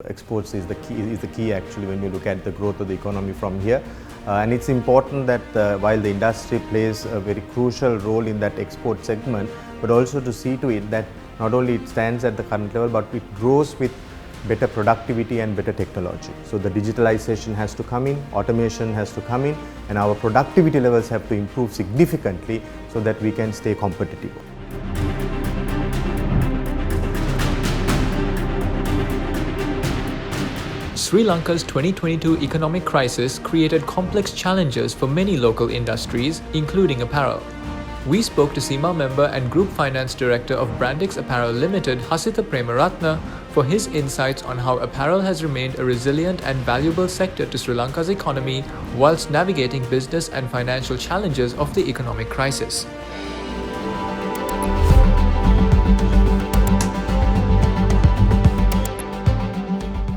Exports is the key actually when you look at the growth of the economy from here. And it's important that while the industry plays a very crucial role in that export segment, but also to see to it that not only it stands at the current level, but it grows with better productivity and better technology. So the digitalization has to come in, automation has to come in, and our productivity levels have to improve significantly so that we can stay competitive. Sri Lanka's 2022 economic crisis created complex challenges for many local industries, including apparel. We spoke to CIMA member and Group Finance Director of Brandix Apparel Limited, Hasitha Premaratne, for his insights on how apparel has remained a resilient and valuable sector to Sri Lanka's economy whilst navigating business and financial challenges of the economic crisis.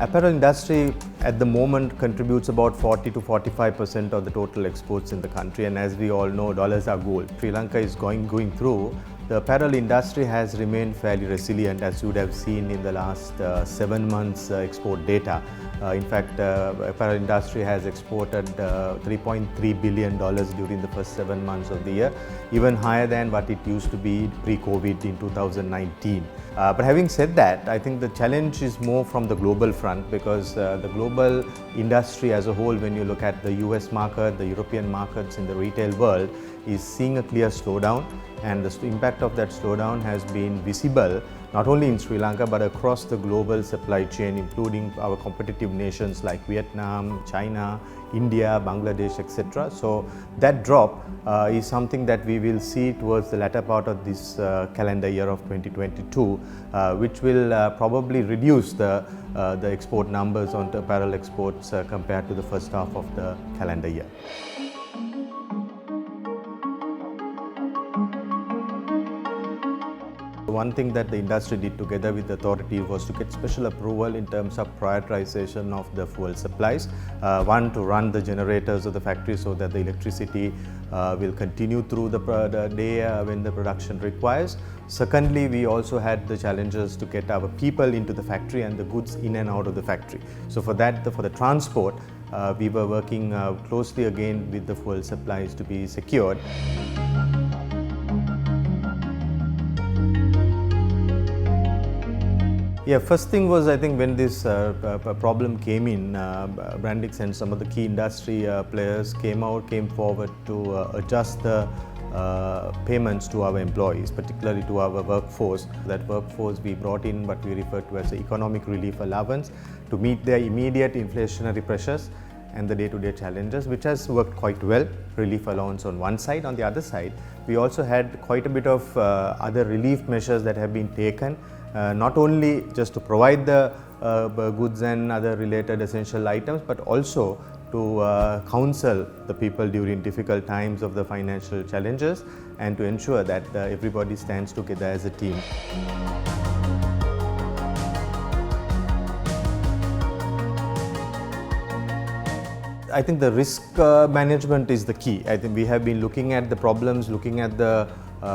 Apparel industry at the moment contributes about 40 to 45% of the total exports in the country, and as we all know, dollars are gold. Sri Lanka is going through. The apparel industry has remained fairly resilient, as you would have seen in the last 7 months export data. In fact, apparel industry has exported $3.3 billion during the first 7 months of the year, even higher than what it used to be pre-COVID in 2019. But having said that, I think the challenge is more from the global front, because the global industry as a whole, when you look at the US market, the European markets in the retail world, is seeing a clear slowdown, and the impact of that slowdown has been visible not only in Sri Lanka but across the global supply chain, including our competitive nations like Vietnam, China, India, Bangladesh, etc. So that drop is something that we will see towards the latter part of this calendar year of 2022, which will probably reduce the export numbers on the apparel exports compared to the first half of the calendar year. One thing that the industry did together with the authority was to get special approval in terms of prioritization of the fuel supplies. One, to run the generators of the factory so that the electricity will continue through the day when the production requires. Secondly, we also had the challenges to get our people into the factory and the goods in and out of the factory. So for that, for the transport, we were working closely again with the fuel supplies to be secured. Yeah, first thing was, I think when this problem came in, Brandix and some of the key industry players came forward to adjust the payments to our employees, particularly to our workforce. That workforce we brought in what we refer to as the economic relief allowance to meet their immediate inflationary pressures and the day-to-day challenges, which has worked quite well. Relief allowance on one side. On the other side, we also had quite a bit of other relief measures that have been taken, not only just to provide the goods and other related essential items, but also to counsel the people during difficult times of the financial challenges and to ensure that everybody stands together as a team. I think the risk management is the key. I think we have been looking at the problems, looking at the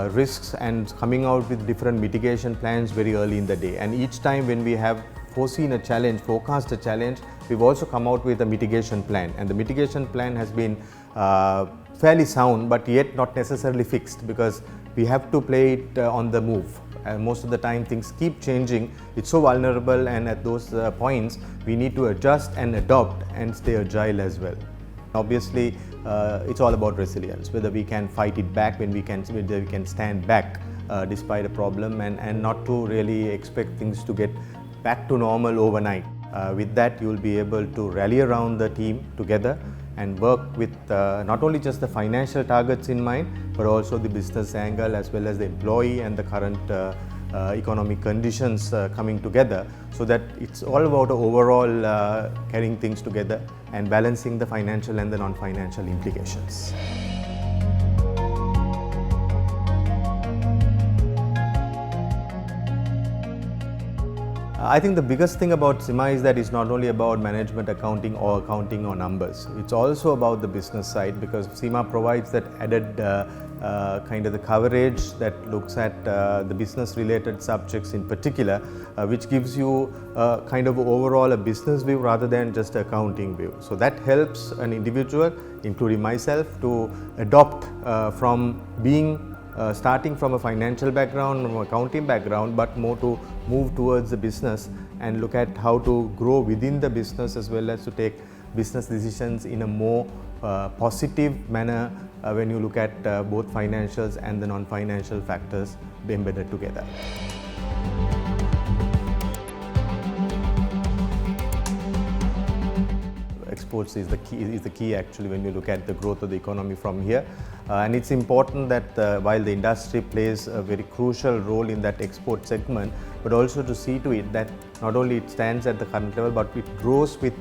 risks and coming out with different mitigation plans very early in the day. And each time when we have foreseen a challenge, forecast a challenge, we've also come out with a mitigation plan. And the mitigation plan has been fairly sound, but yet not necessarily fixed, because we have to play it on the move. Most of the time things keep changing. It's so vulnerable, and at those points we need to adjust and adopt and stay agile as well. Obviously, it's all about resilience, whether we can fight it back, whether we can stand back despite a problem, and not to really expect things to get back to normal overnight. With that, you will be able to rally around the team together and work with not only just the financial targets in mind, but also the business angle as well as the employee and the current economic conditions coming together, so that it's all about overall carrying things together and balancing the financial and the non-financial implications. I think the biggest thing about CIMA is that it's not only about management accounting or numbers. It's also about the business side, because CIMA provides that added kind of the coverage that looks at the business related subjects in particular, which gives you kind of overall a business view rather than just accounting view. So that helps an individual, including myself, to adopt from being starting from a financial background, from accounting background, but more to move towards the business and look at how to grow within the business, as well as to take business decisions in a more positive manner when you look at both financials and the non-financial factors embedded together. Exports is the key actually when you look at the growth of the economy from here, and it's important that while the industry plays a very crucial role in that export segment, but also to see to it that not only it stands at the current level, but it grows with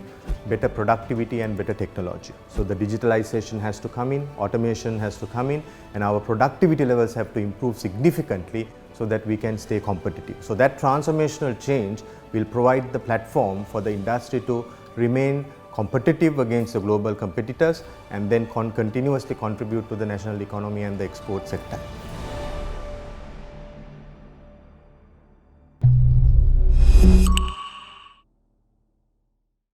better productivity and better technology. So the digitalization has to come in, automation has to come in, and our productivity levels have to improve significantly so that we can stay competitive. So that transformational change will provide the platform for the industry to remain competitive against the global competitors, and then continuously contribute to the national economy and the export sector.